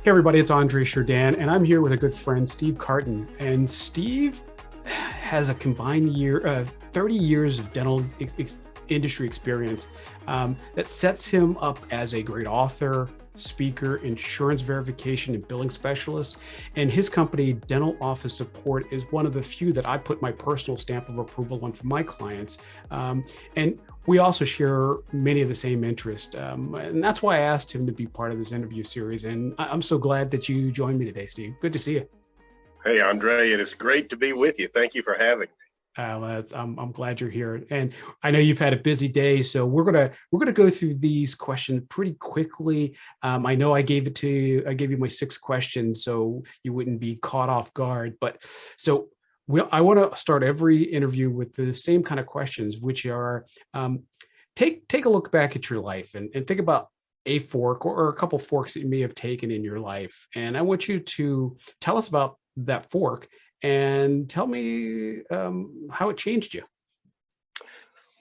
Hey everybody, it's Andre Shirdan, and I'm here with a good friend, Steve Cartin. And Steve has a combined 30 years of dental industry experience that sets him up as a great author, speaker, insurance verification, and billing specialist. And his company, Dental Office Support, is one of the few that I put my personal stamp of approval on for my clients. And we also share many of the same interests. And that's why I asked him to be part of this interview series. And I'm so glad that you joined me today, Steve. Good to see you. Hey, Andre, it is great to be with you. Thank you for having me. I'm glad you're here, and I know you've had a busy day, so we're gonna go through these questions pretty quickly. I know I gave it to you. I gave you my 6 questions, so you wouldn't be caught off guard. But so I want to start every interview with the same kind of questions, which are take a look back at your life and think about a fork or a couple forks that you may have taken in your life, and I want you to tell us about that fork and tell me how it changed you.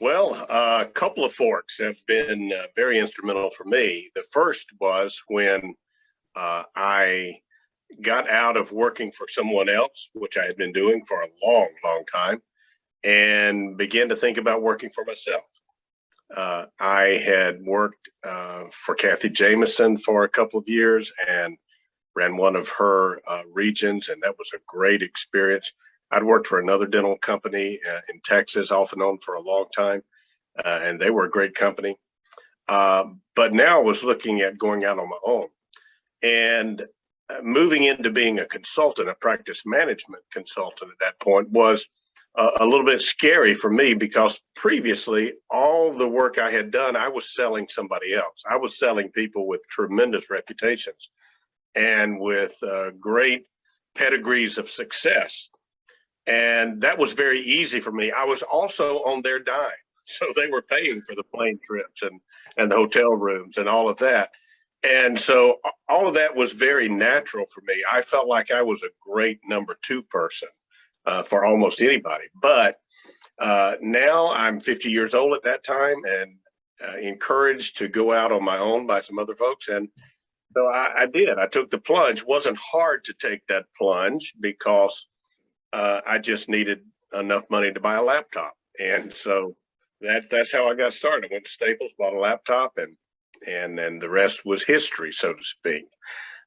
Well, a couple of forks have been very instrumental for me. The first was when I got out of working for someone else, which I had been doing for a long, long time, and began to think about working for myself. I had worked for Kathy Jameson for a couple of years and ran one of her regions, and that was a great experience. I'd worked for another dental company in Texas, off and on for a long time, and they were a great company. But now I was looking at going out on my own and moving into being a consultant, a practice management consultant at that point was a little bit scary for me because previously all the work I had done, I was selling somebody else. I was selling people with tremendous reputations and with great pedigrees of success. And that was very easy for me. I was also on their dime. So they were paying for the plane trips and the hotel rooms and all of that. And so all of that was very natural for me. I felt like I was a great number two person for almost anybody. But now I'm 50 years old at that time and encouraged to go out on my own by some other folks. And so I did. I took the plunge. It wasn't hard to take that plunge because I just needed enough money to buy a laptop, and so that's how I got started. I went to Staples, bought a laptop, and then the rest was history, so to speak.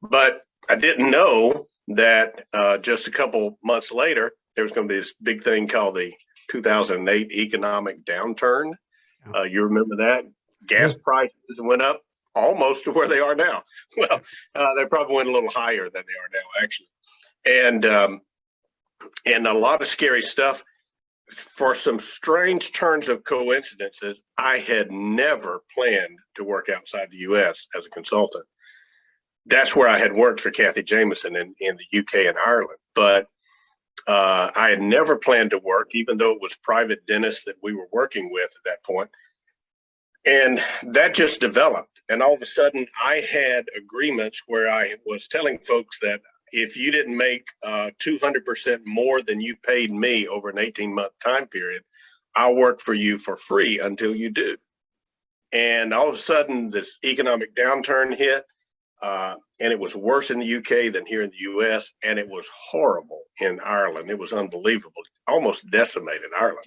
But I didn't know that just a couple months later there was going to be this big thing called the 2008 economic downturn. You remember that? Gas prices went up almost to where they are now. Well, they probably went a little higher than they are now, actually. And a lot of scary stuff. For some strange turns of coincidences, I had never planned to work outside the U.S. as a consultant. That's where I had worked for Kathy Jameson in the UK and Ireland. But I had never planned to work, even though it was private dentists that we were working with at that point. And that just developed. And all of a sudden, I had agreements where I was telling folks that if you didn't make 200% more than you paid me over an 18-month time period, I'll work for you for free until you do. And all of a sudden, this economic downturn hit, and it was worse in the UK than here in the US, and it was horrible in Ireland. It was unbelievable, almost decimated Ireland.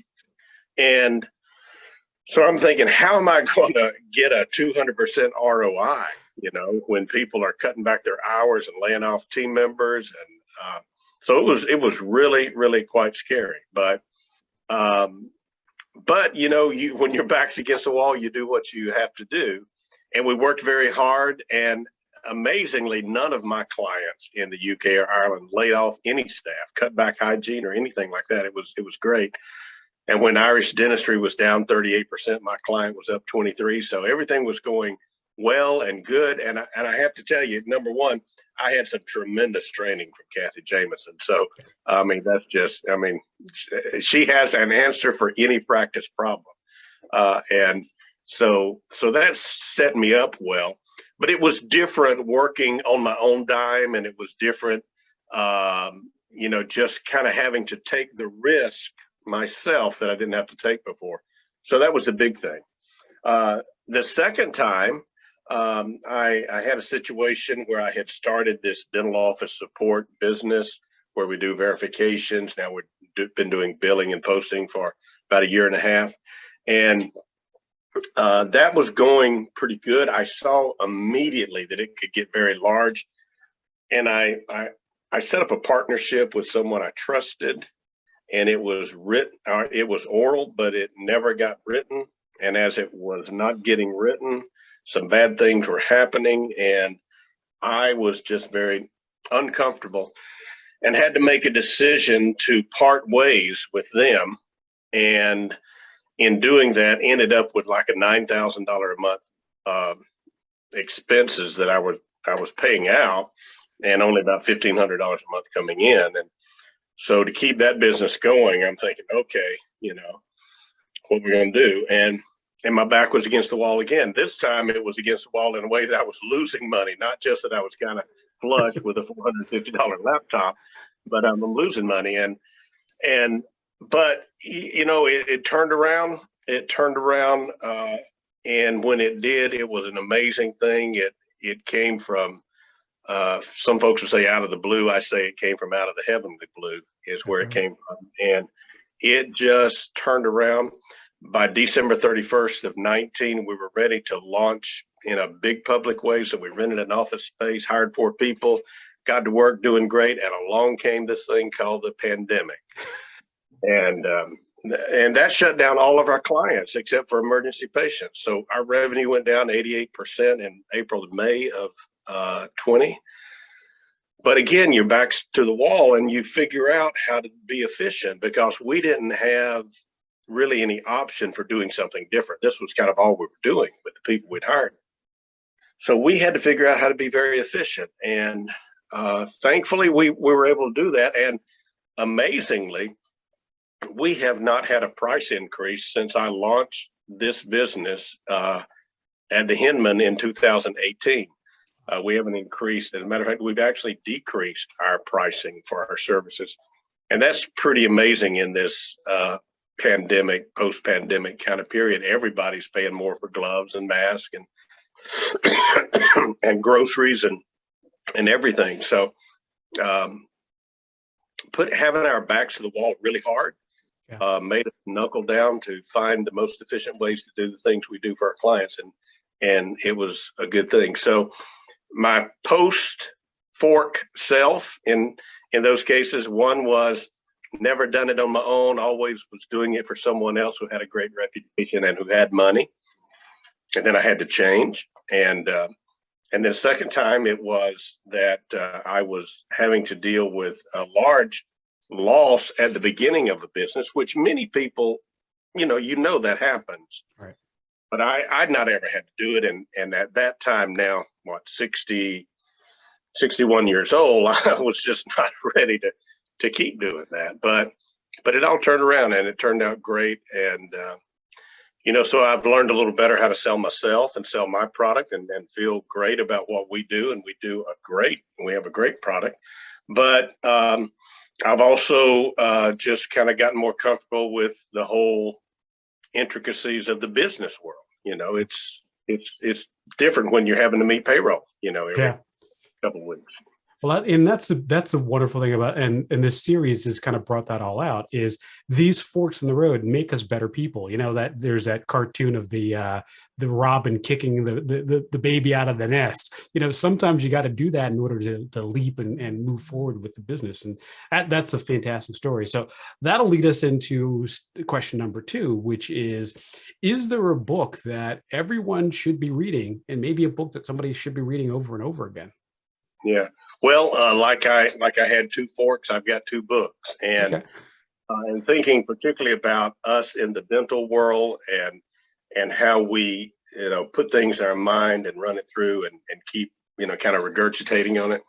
And so I'm thinking, how am I going to get a 200% ROI? You know, when people are cutting back their hours and laying off team members, and so it was really, really quite scary. But you know, when your back's against the wall, you do what you have to do. And we worked very hard, and amazingly, none of my clients in the UK or Ireland laid off any staff, cut back hygiene or anything like that. It was great. And when Irish dentistry was down 38%, my client was up 23%. So everything was going well and good. And I have to tell you, number one, I had some tremendous training from Kathy Jameson. So, I mean, she has an answer for any practice problem. And so that set me up well. But it was different working on my own dime, and it was different, you know, just kind of having to take the risk myself that I didn't have to take before. So that was the big thing. The second time, I had a situation where I had started this dental office support business where we do verifications. Now we've been doing billing and posting for about a year and a half. And that was going pretty good. I saw immediately that it could get very large. And I set up a partnership with someone I trusted, and it was written, it was oral, but it never got written. And as it was not getting written, some bad things were happening, and I was just very uncomfortable and had to make a decision to part ways with them. And in doing that, ended up with like a $9,000 a month expenses that I was paying out, and only about $1,500 a month coming in. And so to keep that business going, I'm thinking, okay, what we're going to do. And my back was against the wall again. This time it was against the wall in a way that I was losing money, not just that I was kind of flush with a $450 laptop, but I'm losing money. But it turned around. It turned around, and when it did, it was an amazing thing. It came from some folks would say out of the blue. I say it came from out of the heavenly blue is where it came from, and it just turned around. By December 31st of 19, we were ready to launch in a big public way. So we rented an office space, hired 4 people, got to work doing great, and along came this thing called the pandemic. And that shut down all of our clients except for emergency patients. So our revenue went down 88% in April and May of 20. But again, you're back to the wall and you figure out how to be efficient, because we didn't have really any option for doing something different. This was kind of all we were doing with the people we'd hired. So we had to figure out how to be very efficient. And thankfully, we were able to do that. And amazingly, we have not had a price increase since I launched this business at the Hinman in 2018. We haven't increased. As a matter of fact, we've actually decreased our pricing for our services. And that's pretty amazing in this pandemic, post-pandemic kind of period. Everybody's paying more for gloves and masks and and groceries and everything. So having our backs to the wall really hard made us knuckle down to find the most efficient ways to do the things we do for our clients. And it was a good thing. So my post-fork self in those cases, one was never done it on my own, always was doing it for someone else who had a great reputation and who had money. And then I had to change. And then the second time it was that I was having to deal with a large loss at the beginning of the business, which many people, that happens. Right. But I'd not ever had to do it. And at that time now, 61 years old, I was just not ready to keep doing that. But it all turned around and it turned out great. And, so I've learned a little better how to sell myself and sell my product and feel great about what we do. And we have a great product. But I've also just kind of gotten more comfortable with the whole intricacies of the business world. It's different when you're having to meet payroll, every couple of weeks. Well, and that's a wonderful thing about, and this series has kind of brought that all out, is these forks in the road make us better people. That there's that cartoon of the robin kicking the baby out of the nest. Sometimes you got to do that in order to leap and move forward with the business. And that's a fantastic story. So that'll lead us into question number 2, which is there a book that everyone should be reading, and maybe a book that somebody should be reading over and over again? Yeah. Well, like I had 2 forks, I've got 2 books, and and thinking particularly about us in the dental world and how we put things in our mind and run it through and keep kind of regurgitating on it.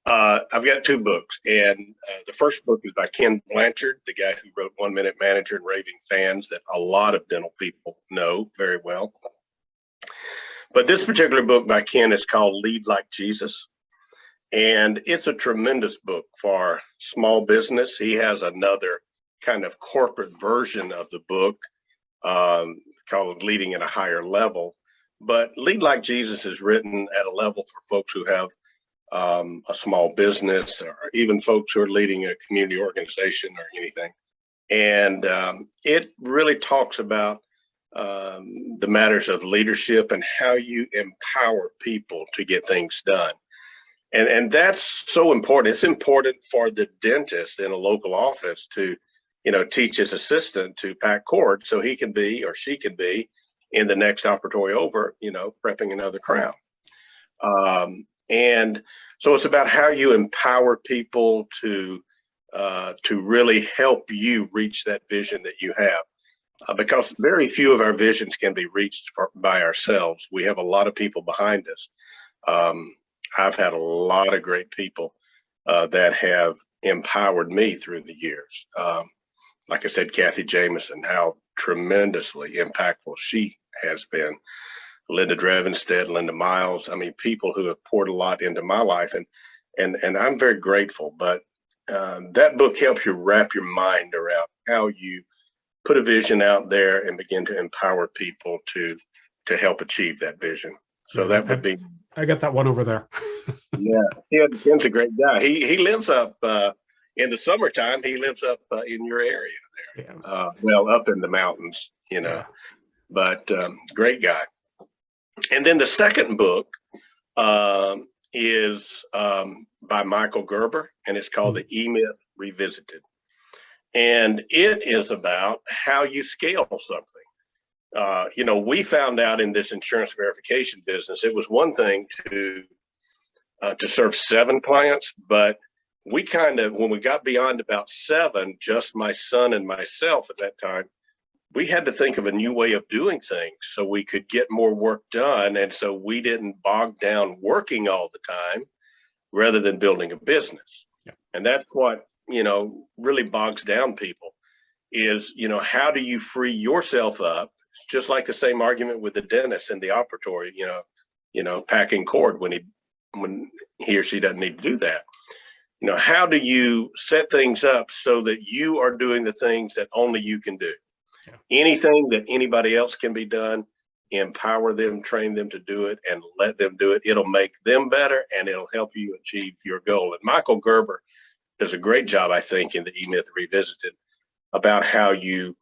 I've got 2 books, and the first book is by Ken Blanchard, the guy who wrote 1 Minute Manager and Raving Fans, that a lot of dental people know very well. But this particular book by Ken is called Lead Like Jesus. And it's a tremendous book for small business. He has another kind of corporate version of the book called Leading at a Higher Level. But Lead Like Jesus is written at a level for folks who have a small business, or even folks who are leading a community organization or anything. And it really talks about the matters of leadership and how you empower people to get things done. And that's so important. It's important for the dentist in a local office to, teach his assistant to pack cord so he can be, or she can be, in the next operatory over, prepping another crown. And so it's about how you empower people to really help you reach that vision that you have. Because very few of our visions can be reached by ourselves. We have a lot of people behind us. I've had a lot of great people that have empowered me through the years. Like I said, Kathy Jameson, how tremendously impactful she has been. Linda Drevenstedt, Linda Miles. I mean, people who have poured a lot into my life, and I'm very grateful. But that book helps you wrap your mind around how you put a vision out there and begin to empower people to help achieve that vision. So that would be. I got that one over there. Yeah, Tim's a great guy. He lives up in the summertime. He lives up in your area there. Yeah. Well, up in the mountains, Yeah. But great guy. And then the second book is by Michael Gerber, and it's called The E-Myth Revisited. And it is about how you scale something. We found out in this insurance verification business, it was one thing to serve 7 clients, but we when we got beyond about 7, just my son and myself at that time, we had to think of a new way of doing things so we could get more work done. And so we didn't bog down working all the time rather than building a business. Yeah. And that's what, really bogs down people is, how do you free yourself up? It's just like the same argument with the dentist in the operatory, packing cord when he or she doesn't need to do that. How do you set things up so that you are doing the things that only you can do? Yeah. Anything that anybody else can be done, empower them, train them to do it, and let them do it. It'll make them better, and it'll help you achieve your goal. And Michael Gerber does a great job, I think, in the E-Myth Revisited about how you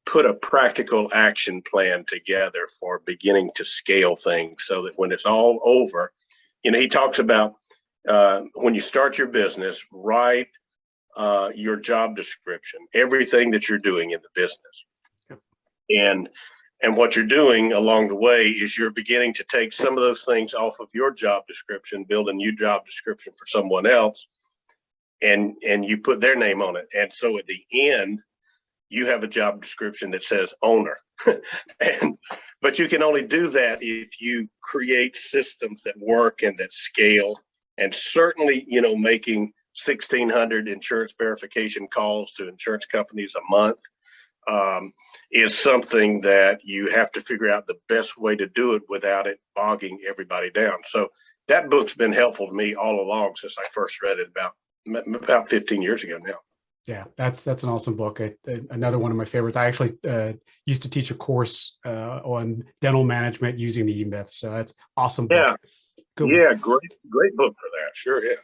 put a practical action plan together for beginning to scale things so that when it's all over, he talks about when you start your business, write your job description, everything that you're doing in the business. Yep. And what you're doing along the way is you're beginning to take some of those things off of your job description, build a new job description for someone else, and you put their name on it. And so at the end, you have a job description that says owner. But you can only do that if you create systems that work and that scale. And certainly, making 1,600 insurance verification calls to insurance companies a month is something that you have to figure out the best way to do it without it bogging everybody down. So that book's been helpful to me all along since I first read it about 15 years ago now. Yeah, that's an awesome book. Another one of my favorites. I actually used to teach a course on dental management using the E-Myth. So that's awesome book. Yeah. Yeah, great book for that. Sure is.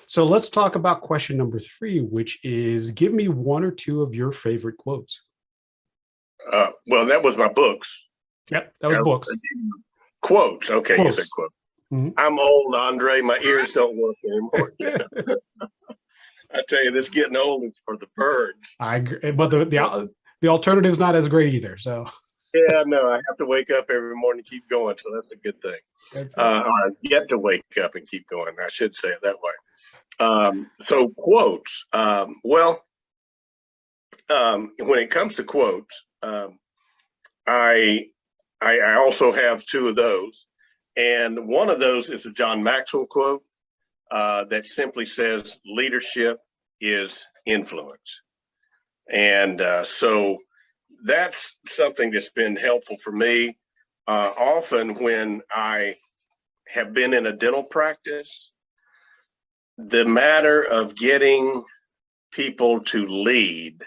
So let's talk about question number 3, which is give me 1 or 2 of your favorite quotes. Well, that was my books. Yep, that was books. Quotes. Okay, quotes. You said quotes. Mm-hmm. I'm old, Andre. My ears don't work anymore. I tell you, this getting old is for the birds. I agree, but the alternative's not as great either. So. Yeah, no, I have to wake up every morning and keep going, so that's a good thing. I get to wake up and keep going. I should say it that way. So quotes. When it comes to quotes, I also have 2 of those, and one of those is a John Maxwell quote that simply says, "Leadership is influence," and so. That's something that's been helpful for me. Often when I have been in a dental practice, the matter of getting people to lead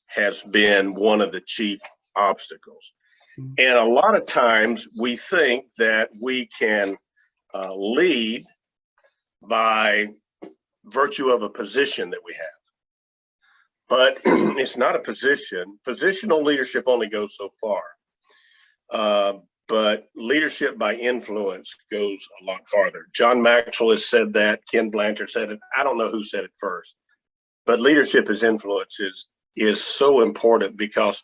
has been one of the chief obstacles. Mm. And a lot of times we think that we can lead by virtue of a position that we have. But it's not a position. Positional leadership only goes so far. But leadership by influence goes a lot farther. John Maxwell has said that. Ken Blanchard said it. I don't know who said it first. But leadership as influence is so important, because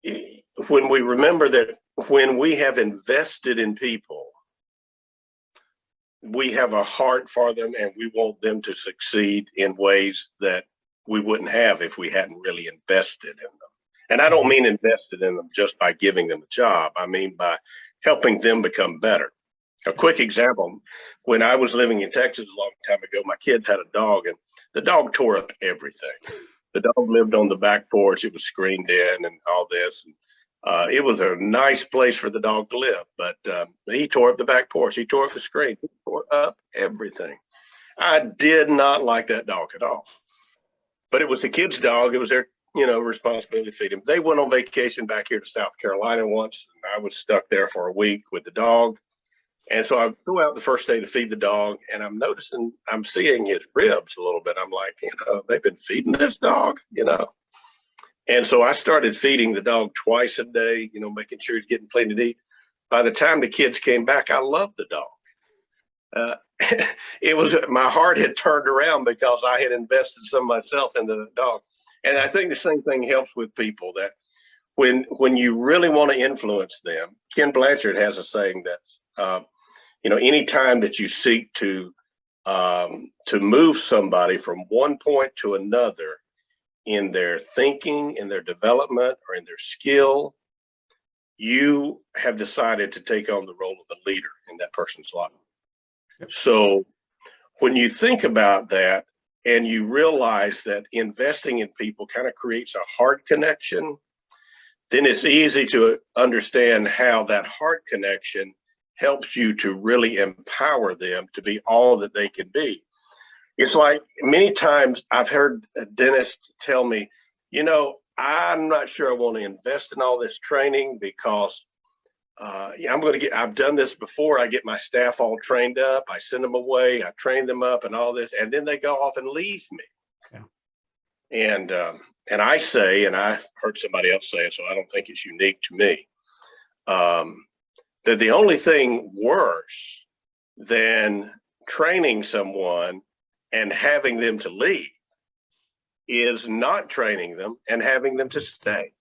when we remember that when we have invested in people, we have a heart for them, and we want them to succeed in ways that we wouldn't have if we hadn't really invested in them. And I don't mean invested in them just by giving them a job. I mean by helping them become better. A quick example, when I was living in Texas a long time ago, my kids had a dog, and the dog tore up everything. The dog lived on the back porch. It was screened in and all this. And it was a nice place for the dog to live, but he tore up the back porch. He tore up the screen. He tore up everything. I did not like that dog at all. But it was the kids' dog. It was their responsibility to feed him. They went on vacation back here to South Carolina once, and I was stuck there for a week with the dog. And so I go out the first day to feed the dog, and I'm seeing his ribs a little bit. I'm like, they've been feeding this dog, And so I started feeding the dog twice a day, making sure he's getting plenty to eat. By the time the kids came back, I loved the dog. My heart had turned around because I had invested some of myself in the dog. And I think the same thing helps with people, that when you really want to influence them. Ken Blanchard has a saying that, any time that you seek to move somebody from one point to another in their thinking, in their development, or in their skill, you have decided to take on the role of a leader in that person's life. Yep. So when you think about that, and you realize that investing in people kind of creates a heart connection, then it's easy to understand how that heart connection helps you to really empower them to be all that they can be. It's like many times I've heard a dentist tell me, I'm not sure I want to invest in all this training because I've done this before. I get my staff all trained up. I send them away. I train them up and all this, and then they go off and leave me. Yeah. And I say, and I've heard somebody else say it, so I don't think it's unique to me, that the only thing worse than training someone and having them to leave is not training them and having them to stay.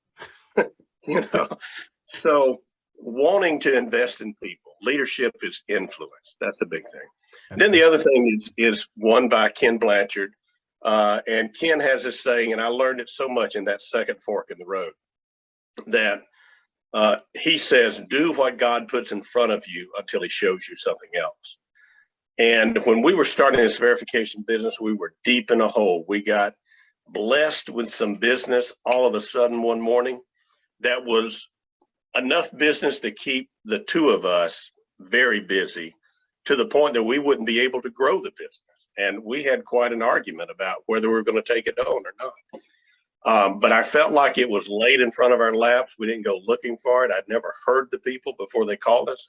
So wanting to invest in people, leadership is influence. That's a big thing. Then the other thing is one by Ken Blanchard. And Ken has this saying, and I learned it so much in that second fork in the road, that he says, do what God puts in front of you until he shows you something else. And when we were starting this verification business, we were deep in a hole. We got blessed with some business all of a sudden one morning that was enough business to keep the two of us very busy, to the point that we wouldn't be able to grow the business. And we had quite an argument about whether we were going to take it on or not. But I felt like it was laid in front of our laps. We didn't go looking for it. I'd never heard the people before they called us.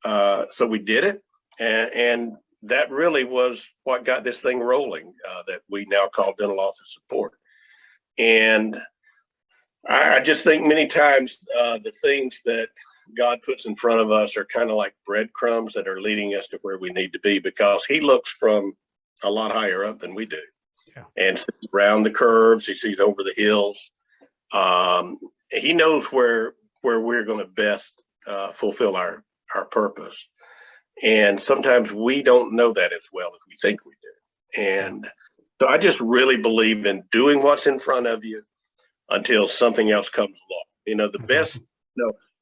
And so we did it. And that really was what got this thing rolling, that we now call dental office support. And I just think many times the things that God puts in front of us are kind of like breadcrumbs that are leading us to where we need to be, because he looks from a lot higher up than we do. Yeah. And sees around the curves. He sees over the hills. He knows where we're going to best fulfill our purpose. And sometimes we don't know that as well as we think we do. And so I just really believe in doing what's in front of you until something else comes along. The best,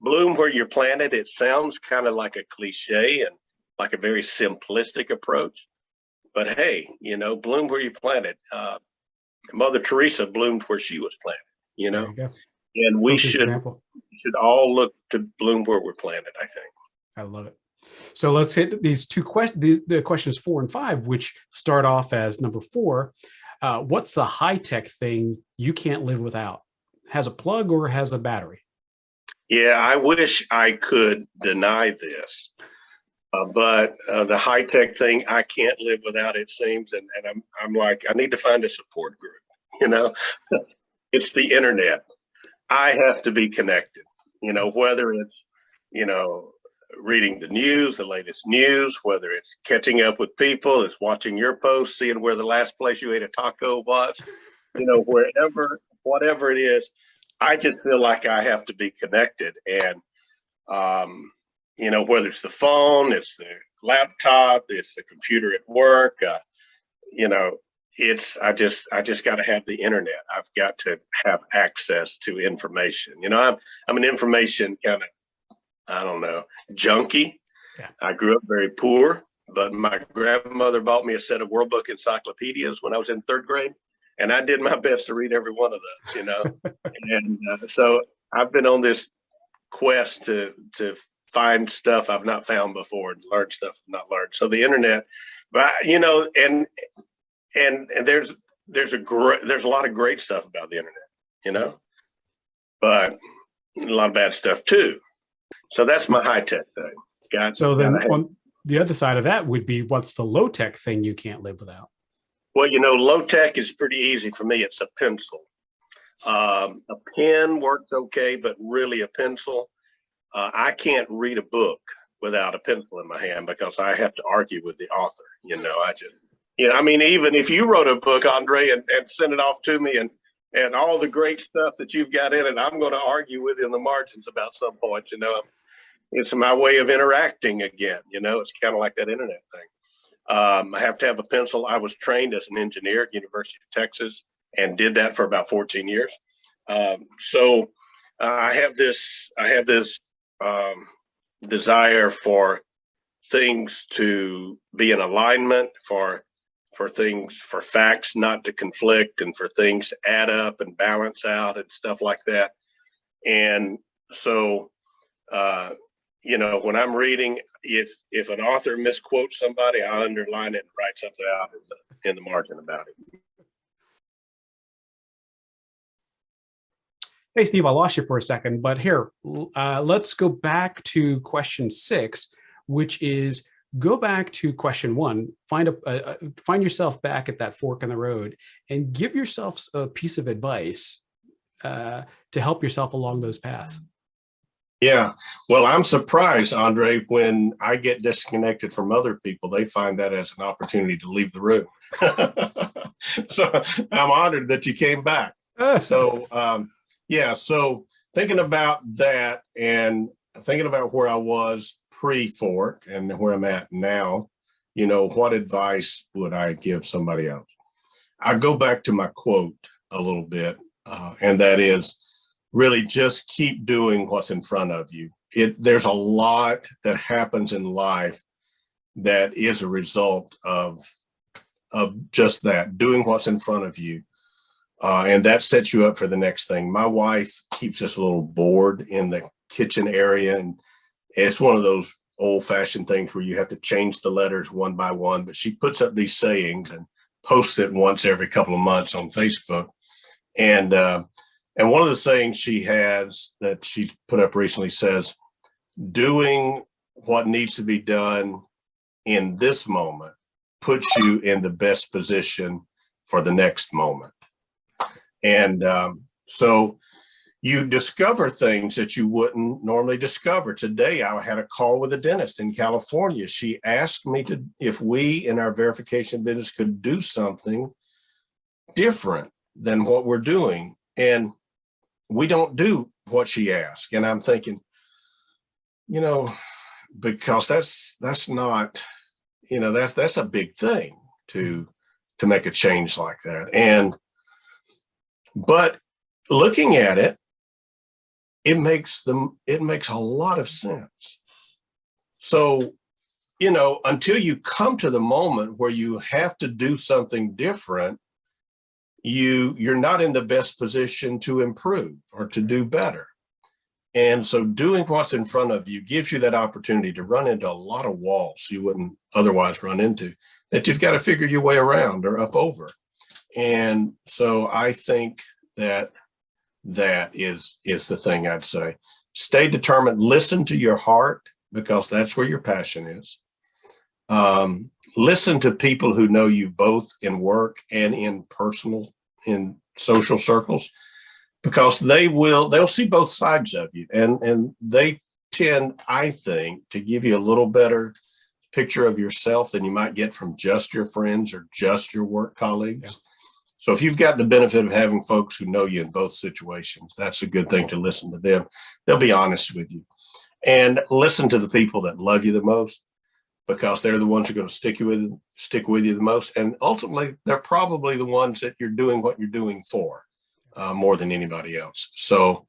bloom where you're planted. It sounds kind of like a cliche and like a very simplistic approach, but hey, bloom where you planted. Mother Teresa bloomed where she was planted, and we should all look to bloom where we're planted, I think. I love it. So let's hit these two questions, the questions 4 and 5, which start off as number 4. What's the high-tech thing you can't live without? Has a plug or has a battery? Yeah, I wish I could deny this, but the high tech thing, I can't live without. It seems, and I'm like, I need to find a support group. You know, it's the internet. I have to be connected. Whether it's you know reading the news, the latest news, whether it's catching up with people, it's watching your posts, seeing where the last place you ate a taco was. Wherever, whatever it is, I just feel like I have to be connected. And, whether it's the phone, it's the laptop, it's the computer at work, you know, I just got to have the internet. I've got to have access to information. I'm an information kind of, I don't know, junkie. Yeah. I grew up very poor, but my grandmother bought me a set of World Book encyclopedias when I was in third grade, and I did my best to read every one of those. And so I've been on this quest to find stuff I've not found before and learn stuff I've not learned. So the internet, but and there's a lot of great stuff about the internet, but a lot of bad stuff too. So that's my high tech thing. So then on the other side of that would be, what's the low tech thing you can't live without? Well, low tech is pretty easy for me. It's a pencil. A pen works okay, but really a pencil. I can't read a book without a pencil in my hand because I have to argue with the author. Even if you wrote a book, Andre, and sent it off to me and all the great stuff that you've got in it, I'm going to argue with you in the margins about some point. It's my way of interacting again. It's kind of like that internet thing. I have to have a pencil. I was trained as an engineer at University of Texas and did that for about 14 years. So I have this desire for things to be in alignment, for facts not to conflict, and for things to add up and balance out and stuff like that. And so, when I'm reading, if an author misquotes somebody, I underline it and write something out in the margin about it. Hey, Steve, I lost you for a second, but here, let's go back to question 6, which is, go back to question 1, find yourself back at that fork in the road and give yourself a piece of advice to help yourself along those paths. Yeah. Well, I'm surprised, Andre, when I get disconnected from other people, they find that as an opportunity to leave the room. So I'm honored that you came back. So, so thinking about that and thinking about where I was pre-fork and where I'm at now, what advice would I give somebody else? I go back to my quote a little bit, and that is, really just keep doing what's in front of you. There's a lot that happens in life that is a result of just that, doing what's in front of you. And that sets you up for the next thing. My wife keeps this little board in the kitchen area, and it's one of those old-fashioned things where you have to change the letters one by one, but she puts up these sayings and posts it once every couple of months on Facebook. And one of the sayings she has that she put up recently says, doing what needs to be done in this moment puts you in the best position for the next moment. And so you discover things that you wouldn't normally discover. Today, I had a call with a dentist in California. She asked me if we in our verification business could do something different than what we're doing. And we don't do what she asked. And I'm thinking, because that's not, that's a big thing to make a change like that. But looking at it, it makes a lot of sense. So, until you come to the moment where you have to do something different, you're not in the best position to improve or to do better. And so doing what's in front of you gives you that opportunity to run into a lot of walls you wouldn't otherwise run into, that you've got to figure your way around or up over. And so I think that that is the thing I'd say. Stay determined. Listen to your heart, because that's where your passion is. Listen to people who know you both in work and in social circles, because they'll see both sides of you, and they tend, I think, to give you a little better picture of yourself than you might get from just your friends or just your work colleagues. Yeah. So if you've got the benefit of having folks who know you in both situations, that's a good thing to listen to them. They'll be honest with you. And listen to the people that love you the most, because they're the ones who are going to stick with you the most. And ultimately, they're probably the ones that you're doing what you're doing for, more than anybody else. So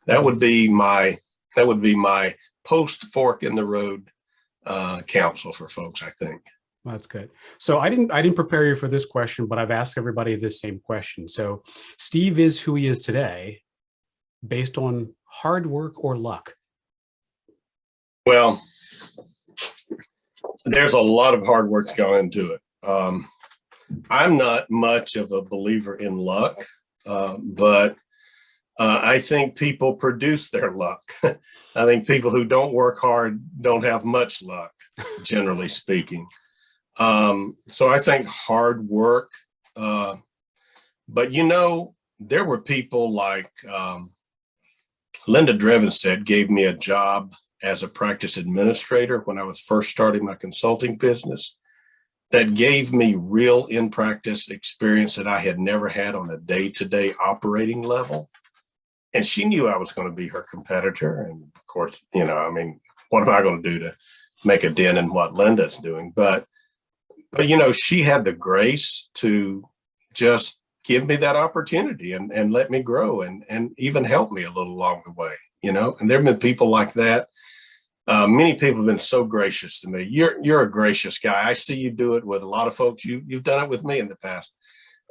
that would be my post fork in the road counsel for folks, I think. That's good. So I didn't prepare you for this question, but I've asked everybody this same question. So Steve is who he is today based on hard work or luck? Well, there's a lot of hard work's gone into it. I'm not much of a believer in luck, but I think people produce their luck. I think people who don't work hard don't have much luck, generally speaking. So I think hard work, but there were people like Linda Drevenstedt gave me a job as a practice administrator when I was first starting my consulting business, that gave me real in-practice experience that I had never had on a day-to-day operating level. And she knew I was going to be her competitor. And of course, what am I going to do to make a dent in what Linda's doing? But she had the grace to just give me that opportunity and let me grow and even help me a little along the way, and there've been people like that. Many people have been so gracious to me. You're a gracious guy. I see you do it with a lot of folks. You've done it with me in the past.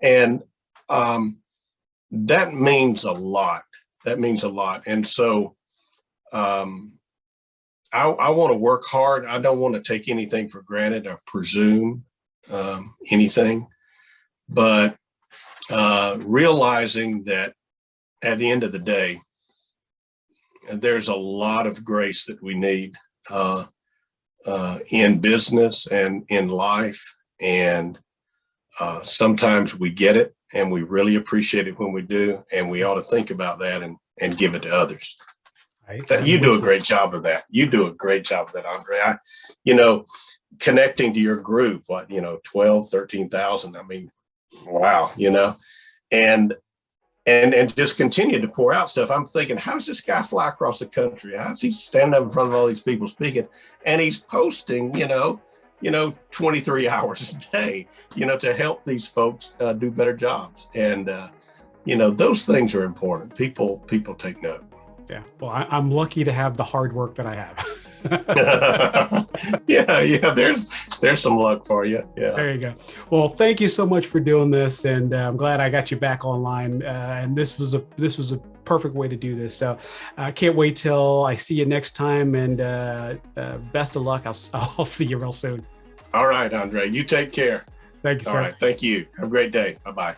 And that means a lot. That means a lot. And so I want to work hard. I don't want to take anything for granted or presume anything, but realizing that at the end of the day, there's a lot of grace that we need in business and in life. And sometimes we get it and we really appreciate it when we do. And we ought to think about that and give it to others. You do a great job of that. You do a great job of that, Andre. Connecting to your group, 12, 13,000. I mean, wow, and just continue to pour out stuff. I'm thinking, how does this guy fly across the country? How does he stand up in front of all these people speaking? And he's posting, 23 hours a day, to help these folks do better jobs. And, those things are important. People take note. Yeah. Well, I'm lucky to have the hard work that I have. Yeah. There's some luck for you. Yeah. There you go. Well, thank you so much for doing this, and I'm glad I got you back online. And this was a perfect way to do this. So I can't wait till I see you next time. And best of luck. I'll see you real soon. All right, Andre. You take care. Thank you, sir. All right. Thank you. Have a great day. Bye-bye.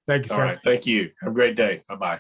Thank you, All sir. right. Thank you. Have a great day. Bye-bye.